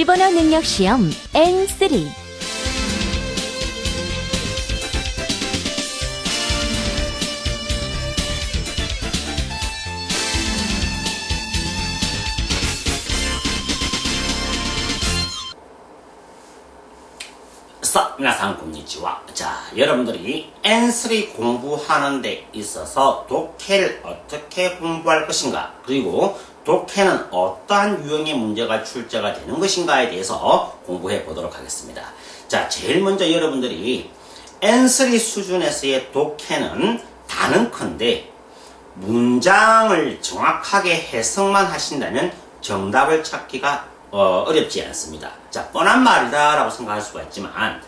일본어 능력 시험 N3. 미나상 konnichiwa. 자, 여러분들이 N3 공부하는 데 있어서 독해를 어떻게 공부할 것인가, 그리고 독해는 어떠한 유형의 문제가 출제가 되는 것인가에 대해서 공부해 보도록 하겠습니다. 자, 제일 먼저 여러분들이 N3 수준에서의 독해는 단언컨대 문장을 정확하게 해석만 하신다면 정답을 찾기가 어렵지 않습니다. 자, 뻔한 말이다 라고 생각할 수가 있지만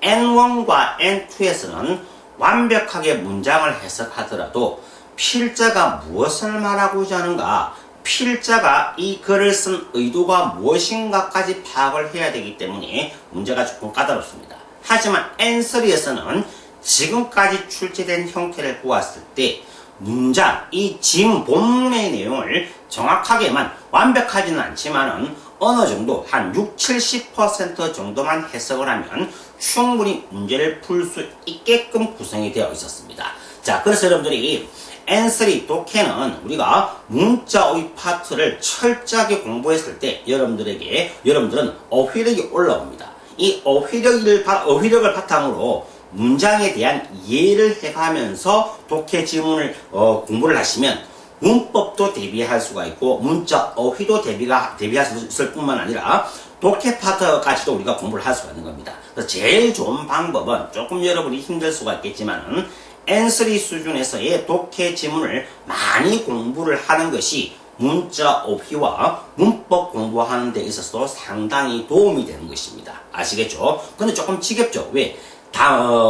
N1과 N2에서는 완벽하게 문장을 해석하더라도 필자가 무엇을 말하고자 하는가, 필자가 이 글을 쓴 의도가 무엇인가까지 파악을 해야 되기 때문에 문제가 조금 까다롭습니다. 하지만 N3에서는 지금까지 출제된 형태를 보았을 때 문장, 이 지문 본문의 내용을 정확하게만, 완벽하지는 않지만은 어느 정도 한 60-70% 정도만 해석을 하면 충분히 문제를 풀 수 있게끔 구성이 되어 있었습니다. 자, 그래서 여러분들이 N3 독해는 우리가 문자의 파트를 철저하게 공부했을 때 여러분들은 어휘력이 올라옵니다. 이 어휘력을 바탕으로 문장에 대한 이해를 해가면서 독해 지문을 공부를 하시면 문법도 대비할 수가 있고 문자 어휘도 대비할 수 있을 뿐만 아니라 독해 파트까지도 우리가 공부를 할 수가 있는 겁니다. 그래서 제일 좋은 방법은, 조금 여러분이 힘들 수가 있겠지만 N3 수준에서의 독해 지문을 많이 공부를 하는 것이 문자 어휘와 문법 공부하는 데 있어서 상당히 도움이 되는 것입니다. 아시겠죠? 근데 조금 지겹죠? 왜?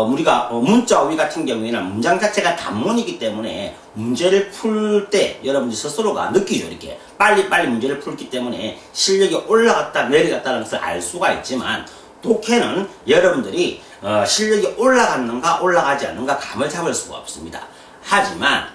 우리가 문자 어휘 같은 경우에는 문장 자체가 단문이기 때문에 문제를 풀 때 여러분들 스스로가 느끼죠. 이렇게 빨리 문제를 풀기 때문에 실력이 올라갔다 내려갔다는 것을 알 수가 있지만, 독해는 여러분들이 실력이 올라갔는가 올라가지 않는가 감을 잡을 수가 없습니다. 하지만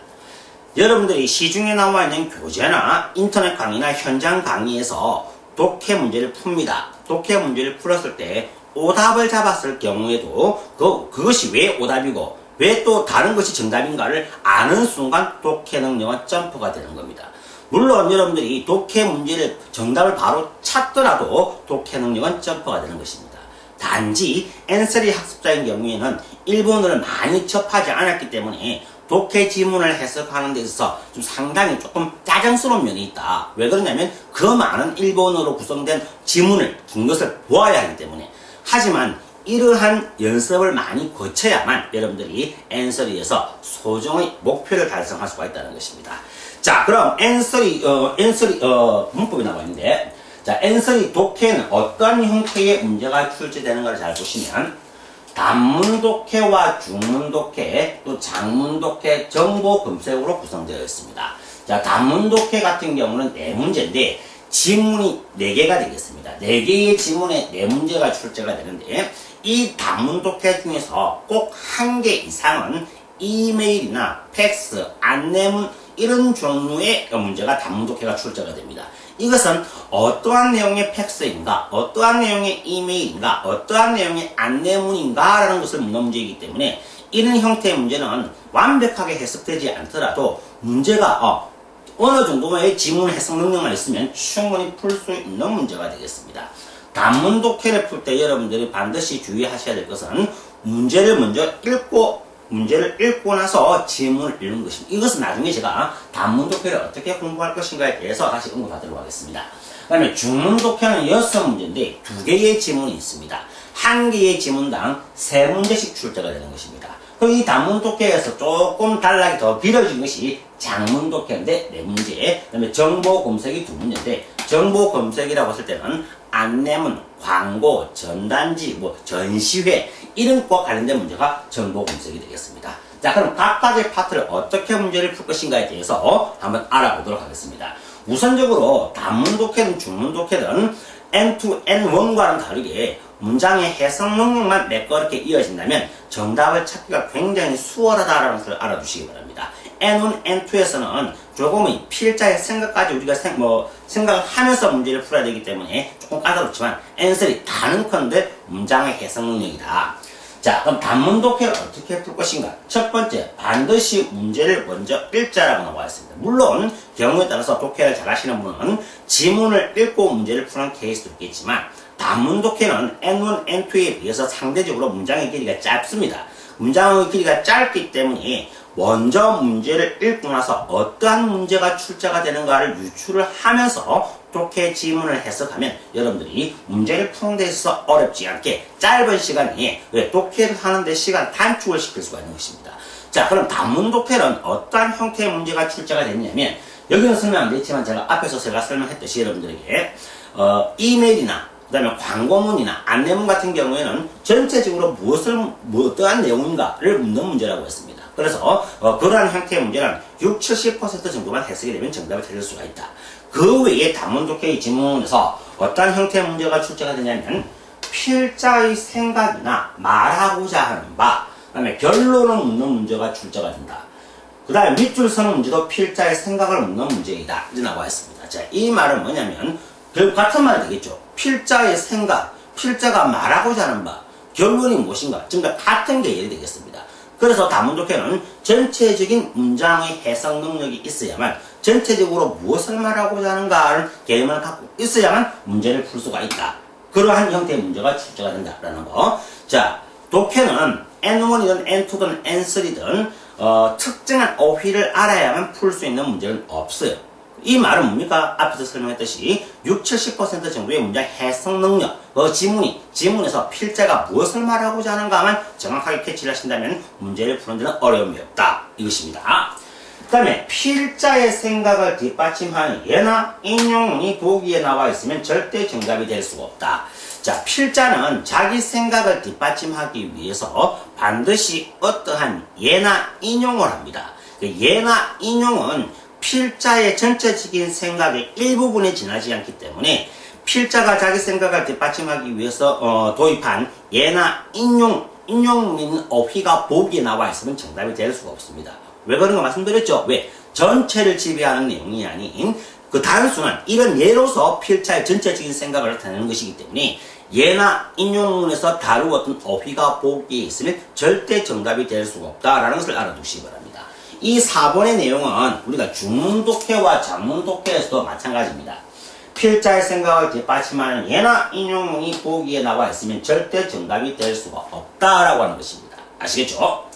여러분들이 시중에 나와 있는 교재나 인터넷 강의나 현장 강의에서 독해 문제를 풉니다. 독해 문제를 풀었을 때 오답을 잡았을 경우에도 그것이 왜 오답이고 왜 또 다른 것이 정답인가를 아는 순간 독해 능력은 점프가 되는 겁니다. 물론 여러분들이 독해 문제를 정답을 바로 찾더라도 독해 능력은 점프가 되는 것입니다. 단지 N3 학습자인 경우에는 일본어를 많이 접하지 않았기 때문에 독해 지문을 해석하는 데 있어서 좀 상당히 조금 짜증스러운 면이 있다. 왜 그러냐면 그 많은 일본어로 구성된 지문을 긴 것을 보아야 하기 때문에. 하지만 이러한 연습을 많이 거쳐야만 여러분들이 N3에서 소정의 목표를 달성할 수가 있다는 것입니다. 자, 그럼 N3 문법이 나와 있는데, 자, N3 독해는 어떤 형태의 문제가 출제되는가를 잘 보시면 단문 독해와 중문 독해, 또 장문 독해, 정보 검색으로 구성되어 있습니다. 자, 단문 독해 같은 경우는 4문제인데 지문이 4개가 되겠습니다. 4개의 지문에 4문제가 출제가 되는데, 이 단문 독해 중에서 꼭 1개 이상은 이메일이나 팩스, 안내문 이런 종류의 문제가 단문 독해가 출제가 됩니다. 이것은 어떠한 내용의 팩스인가, 어떠한 내용의 이메일인가, 어떠한 내용의 안내문인가 라는 것을 묻는 문제이기 때문에 이런 형태의 문제는 완벽하게 해석되지 않더라도 문제가 어느 정도의 지문 해석 능력만 있으면 충분히 풀 수 있는 문제가 되겠습니다. 단문 독해를 풀 때 여러분들이 반드시 주의하셔야 될 것은 문제를 먼저 읽고 나서 지문을 읽는 것입니다. 이것은 나중에 제가 단문 독해를 어떻게 공부할 것인가에 대해서 다시 언급하도록 하겠습니다. 그 다음에 중문 독해는 6문제인데 2개의 지문이 있습니다. 1개의 지문당 3문제씩 출제가 되는 것입니다. 그리고 이 단문 독해에서 조금 단락이 더 길어진 것이 장문 독해인데 4문제, 그 다음에 정보 검색이 2문제인데, 정보 검색이라고 했을 때는 안내문, 광고, 전단지, 전시회 이런 것과 관련된 문제가 정보 검색이 되겠습니다. 자, 그럼 각각의 파트를 어떻게 문제를 풀 것인가에 대해서 한번 알아보도록 하겠습니다. 우선적으로 단문 독해든 중문 독해든 N2, N1과는 다르게 문장의 해석 능력만 매끄럽게 이어진다면 정답을 찾기가 굉장히 수월하다는 것을 알아두시기 바랍니다. N1, N2에서는 조금의 필자의 생각까지 우리가 생각을 하면서 문제를 풀어야 되기 때문에 조금 까다롭지만 N3 가능컨대 문장의 해석 능력이다. 자, 그럼 단문 독해를 어떻게 풀 것인가? 첫 번째, 반드시 문제를 먼저 읽자라고 나와 있습니다. 물론 경우에 따라서 독해를 잘 하시는 분은 지문을 읽고 문제를 푸는 케이스도 있겠지만 단문 독해는 N1, N2에 비해서 상대적으로 문장의 길이가 짧습니다. 문장의 길이가 짧기 때문에 먼저 문제를 읽고 나서 어떠한 문제가 출제가 되는가를 유추를 하면서 독해 지문을 해석하면 여러분들이 문제를 푸는 데 있어서 어렵지 않게 짧은 시간에 독해를 하는데 시간 단축을 시킬 수가 있는 것입니다. 자, 그럼 단문 독해는 어떠한 형태의 문제가 출제가 됐냐면 여기는 설명 안 되지만 제가 앞에서 제가 설명했듯이 여러분들에게 이메일이나 그 다음에 광고문이나 안내문 같은 경우에는 전체적으로 어떠한 내용인가를 묻는 문제라고 했습니다. 그래서 그러한 형태의 문제는 60, 70% 정도만 해석이 되면 정답을 찾을 수가 있다. 그 외에 단문 독해의 지문에서 어떠한 형태의 문제가 출제가 되냐면 필자의 생각이나 말하고자 하는 바, 그 다음에 결론을 묻는 문제가 출제가 된다. 그 다음에 밑줄 서는 문제도 필자의 생각을 묻는 문제이다. 이제 나와 있습니다. 자, 이 말은 뭐냐면 결국 같은 말이 되겠죠. 필자의 생각, 필자가 말하고자 하는 바, 결론이 무엇인가, 전부 다 같은 계열이 되겠습니다. 그래서 단문 독해는 전체적인 문장의 해석 능력이 있어야만 전체적으로 무엇을 말하고자 하는가를 개념을 갖고 있어야만 문제를 풀 수가 있다. 그러한 형태의 문제가 출제가 된다라는 거. 자, 독해는 N1이든 N2든 N3든 특정한 어휘를 알아야만 풀 수 있는 문제는 없어요. 이 말은 뭡니까? 앞에서 설명했듯이 60, 70% 정도의 문장 해석 능력, 지문에서 필자가 무엇을 말하고자 하는가만 정확하게 캐치를 하신다면 문제를 푸는 데는 어려움이 없다. 이것입니다. 그 다음에 필자의 생각을 뒷받침하는 예나 인용문이 보기에 나와 있으면 절대 정답이 될 수가 없다. 자, 필자는 자기 생각을 뒷받침하기 위해서 반드시 어떠한 예나 인용을 합니다. 예나 인용은 필자의 전체적인 생각의 일부분에 지나지 않기 때문에 필자가 자기 생각을 뒷받침하기 위해서 도입한 예나 인용문이 있는 어휘가 보기에 나와 있으면 정답이 될 수가 없습니다. 왜 그런가 말씀드렸죠? 왜? 전체를 지배하는 내용이 아닌 그 단순한 이런 예로서 필자의 전체적인 생각을 나타내는 것이기 때문에 예나 인용문에서 다루었던 어휘가 보기에 있으면 절대 정답이 될 수가 없다라는 것을 알아두시기 바랍니다. 이 4번의 내용은 우리가 중문 독해와 장문 독해에서도 마찬가지입니다. 필자의 생각을 뒷받침하는 예나 인용문이 보기에 나와 있으면 절대 정답이 될 수가 없다라고 하는 것입니다. 아시겠죠?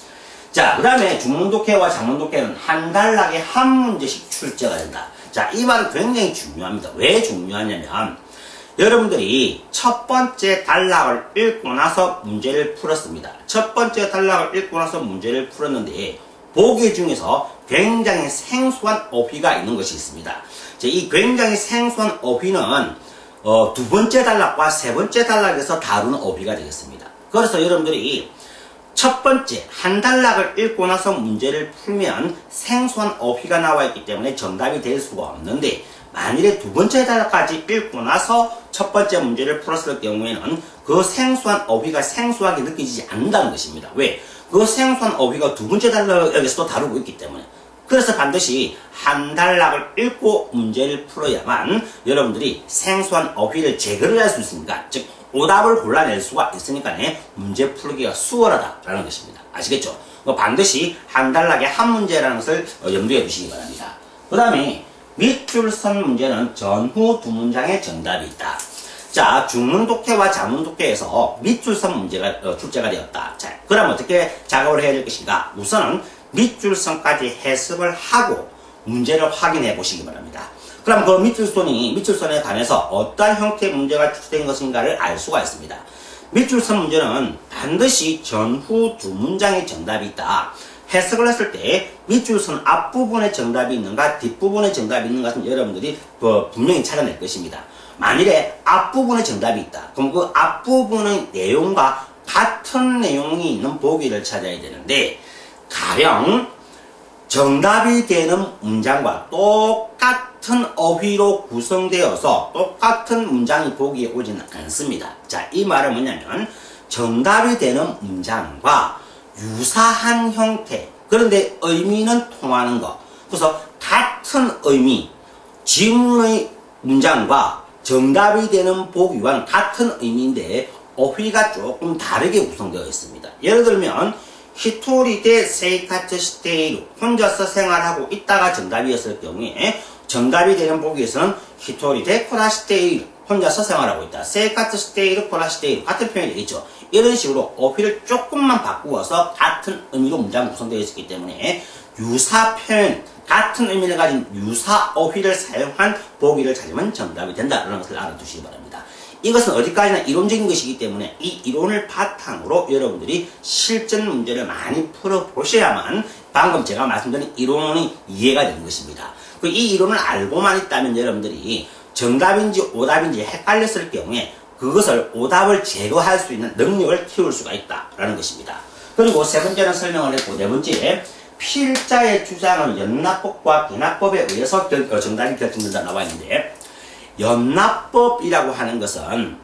자, 그 다음에 중문 독해와 장문 독해는 한 단락에 한 문제씩 출제가 된다. 자, 이 말은 굉장히 중요합니다. 왜 중요하냐면 여러분들이 첫 번째 단락을 읽고 나서 문제를 풀었습니다. 첫 번째 단락을 읽고 나서 문제를 풀었는데 보기 중에서 굉장히 생소한 어휘가 있는 것이 있습니다. 이 굉장히 생소한 어휘는 두 번째 단락과 세 번째 단락에서 다루는 어휘가 되겠습니다. 그래서 여러분들이 첫 번째 한 단락을 읽고 나서 문제를 풀면 생소한 어휘가 나와 있기 때문에 정답이 될 수가 없는데 만일에 두 번째 단락까지 읽고 나서 첫 번째 문제를 풀었을 경우에는 그 생소한 어휘가 생소하게 느껴지지 않는다는 것입니다. 왜? 그 생소한 어휘가 두 번째 단락에서도 다루고 있기 때문에. 그래서 반드시 한 단락을 읽고 문제를 풀어야만 여러분들이 생소한 어휘를 제거를 할 수 있으니까, 즉 오답을 골라낼 수가 있으니까 문제 풀기가 수월하다라는 것입니다. 아시겠죠? 반드시 한 단락에 한 문제라는 것을 염두에 두시기 바랍니다. 그 다음에 밑줄 선 문제는 전후 두 문장의 정답이 있다. 자, 중문 독해와 장문 독해에서 밑줄 선 문제가 출제가 되었다. 자, 그럼 어떻게 작업을 해야 될 것인가? 우선은 밑줄 선까지 해석을 하고 문제를 확인해 보시기 바랍니다. 그럼 그 밑줄선에 관해서 어떠한 형태의 문제가 출제된 것인가를 알 수가 있습니다. 밑줄선 문제는 반드시 전후 두 문장의 정답이 있다. 해석을 했을 때 밑줄선 앞부분에 정답이 있는가 뒷부분에 정답이 있는가 여러분들이 분명히 찾아낼 것입니다. 만일에 앞부분에 정답이 있다. 그럼 그 앞부분의 내용과 같은 내용이 있는 보기를 찾아야 되는데 가령 정답이 되는 문장과 똑같은 어휘로 구성되어서 똑같은 문장이 보기에 오지는 않습니다. 자, 이 말은 뭐냐면 정답이 되는 문장과 유사한 형태, 그런데 의미는 통하는 것. 그래서 같은 의미, 지문의 문장과 정답이 되는 보기와는 같은 의미인데 어휘가 조금 다르게 구성되어 있습니다. 예를 들면 히토리데 세이카츠 시테이루 혼자서 생활하고 있다가 정답이었을 경우에 정답이 되는 보기에서는 히토리데 코라시테이루 혼자서 생활하고 있다. 세이카츠 시테이루 코라시테이루 같은 표현이 되겠죠. 이런 식으로 어휘를 조금만 바꾸어서 같은 의미로 문장 구성되어 있기 때문에 유사 표현, 같은 의미를 가진 유사 어휘를 사용한 보기를 찾으면 정답이 된다는 것을 알아두시기 바랍니다. 이것은 어디까지나 이론적인 것이기 때문에 이 이론을 바탕으로 여러분들이 실전 문제를 많이 풀어보셔야만 방금 제가 말씀드린 이론이 이해가 되는 것입니다. 이 이론을 알고만 있다면 여러분들이 정답인지 오답인지 헷갈렸을 경우에 그것을 오답을 제거할 수 있는 능력을 키울 수가 있다라는 것입니다. 그리고 세 번째는 설명을 했고 네 번째 필자의 주장은 연납법과 기납법에 의해서 정답이 결정된다 나와 있는데 연납법이라고 하는 것은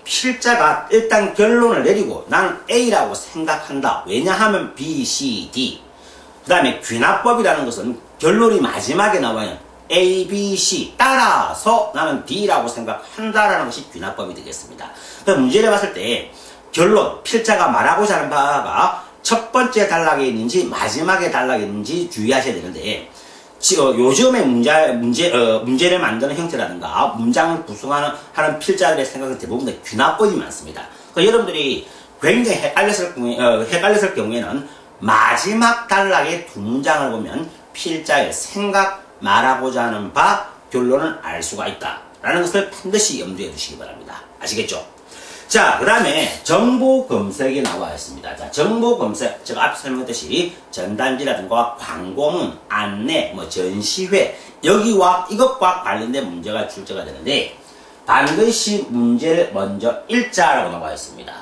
필자가 일단 결론을 내리고 나는 A라고 생각한다. 왜냐하면 B, C, D. 그 다음에 귀납법이라는 것은 결론이 마지막에 나와요. A, B, C 따라서 나는 D라고 생각한다라는 것이 귀납법이 되겠습니다. 그럼 문제를 봤을 때 결론, 필자가 말하고자 하는 바가 첫 번째 단락에 있는지 마지막에 단락에 있는지 주의하셔야 되는데 요즘의 문제를 만드는 형태라든가 문장을 구성하는 필자들의 생각은 대부분 귀납법이 많습니다. 그러니까 여러분들이 굉장히 헷갈렸을 경우에는 마지막 단락의 두 문장을 보면 필자의 생각, 말하고자 하는 바, 결론을 알 수가 있다라는 것을 반드시 염두에 두시기 바랍니다. 아시겠죠? 자, 그 다음에 정보 검색이 나와 있습니다. 자, 정보 검색, 제가 앞서 설명했듯이 전단지라든가 광고문, 안내, 전시회, 이것과 관련된 문제가 출제가 되는데, 반드시 문제를 먼저 읽자라고 나와 있습니다.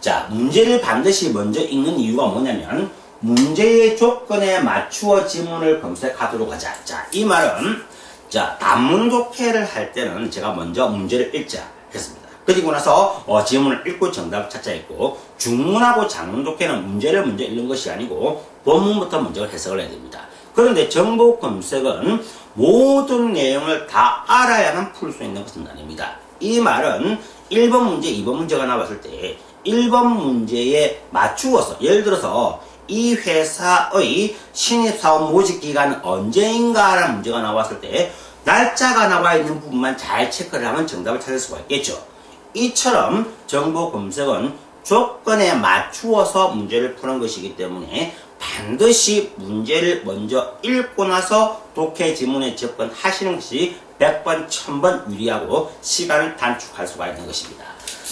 자, 문제를 반드시 먼저 읽는 이유가 뭐냐면, 문제의 조건에 맞추어 지문을 검색하도록 하자. 자, 이 말은, 자, 단문 독해를 할 때는 제가 먼저 문제를 읽자 했습니다. 그리고 나서 지문을 읽고 정답을 찾자 했고 중문하고 장문 독해는 문제를 먼저 읽는 것이 아니고 본문부터 먼저 해석을 해야 됩니다. 그런데 정보 검색은 모든 내용을 다 알아야만 풀 수 있는 것은 아닙니다. 이 말은 1번 문제, 2번 문제가 나왔을 때 1번 문제에 맞추어서 예를 들어서 이 회사의 신입사원 모집기간은 언제인가라는 문제가 나왔을 때 날짜가 나와 있는 부분만 잘 체크를 하면 정답을 찾을 수가 있겠죠. 이처럼 정보 검색은 조건에 맞추어서 문제를 푸는 것이기 때문에 반드시 문제를 먼저 읽고 나서 독해 지문에 접근하시는 것이 100번, 1000번 유리하고 시간을 단축할 수가 있는 것입니다.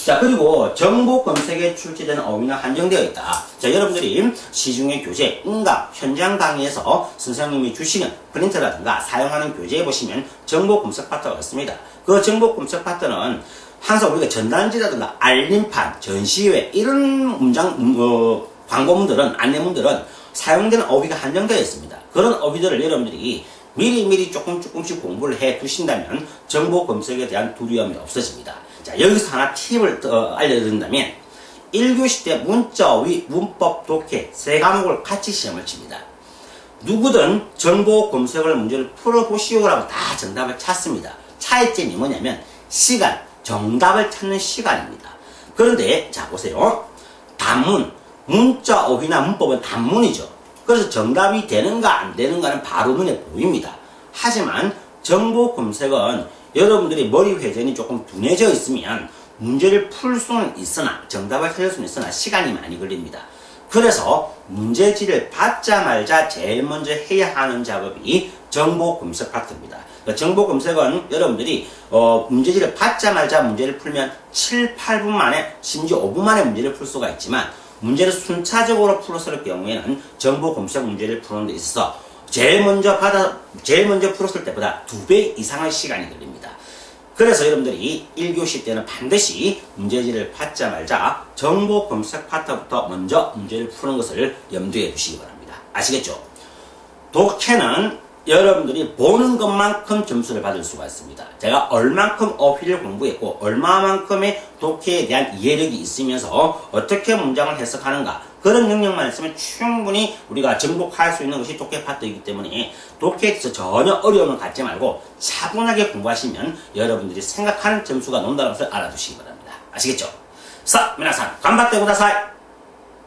자, 그리고 정보 검색에 출제되는 어휘는 한정되어 있다. 자, 여러분들이 시중의 교재, 응답, 현장 강의에서 선생님이 주시는 프린트라든가 사용하는 교재에 보시면 정보 검색 파트가 있습니다. 그 정보 검색 파트는 항상 우리가 전단지라든가 알림판, 전시회 이런 광고문들은 안내문들은 사용되는 어휘가 한정되어 있습니다. 그런 어휘들을 여러분들이 미리미리 조금씩 공부를 해 두신다면 정보 검색에 대한 두려움이 없어집니다. 자, 여기서 하나 팁을 알려드린다면 1교시 때 문자어휘, 문법, 독해 세 과목을 같이 시험을 칩니다. 누구든 정보 검색을 문제를 풀어보시오라고 다 정답을 찾습니다. 차이점이 뭐냐면 시간, 정답을 찾는 시간입니다. 그런데 자 보세요. 단문, 문자 어휘나 문법은 단문이죠. 그래서 정답이 되는가 안 되는가는 바로 눈에 보입니다. 하지만 정보 검색은 여러분들이 머리 회전이 조금 둔해져 있으면 문제를 풀 수는 있으나 정답을 찾을 수는 있으나 시간이 많이 걸립니다. 그래서 문제지를 받자마자 제일 먼저 해야 하는 작업이 정보 검색 파트입니다. 정보 검색은 여러분들이 문제지를 받자마자 문제를 풀면 7, 8분 만에 심지어 5분 만에 문제를 풀 수가 있지만 문제를 순차적으로 풀었을 경우에는 정보 검색 문제를 푸는 데 있어서 제일 먼저 풀었을 때보다 2배 이상의 시간이 걸립니다. 그래서 여러분들이 1교시 때는 반드시 문제지를 받자 말자 정보 검색 파트부터 먼저 문제를 푸는 것을 염두에 두시기 바랍니다. 아시겠죠? 독해는 여러분들이 보는 것만큼 점수를 받을 수가 있습니다. 제가 얼만큼 어휘를 공부했고 얼마만큼의 독해에 대한 이해력이 있으면서 어떻게 문장을 해석하는가 그런 능력만 있으면 충분히 우리가 정복할 수 있는 것이 독해 파트이기 때문에 독해에 대해서 전혀 어려움을 갖지 말고 차분하게 공부하시면 여러분들이 생각하는 점수가 논다는 것을 알아두시기 바랍니다. 아시겠죠? 사, 미나산, 간바떼 구다사이!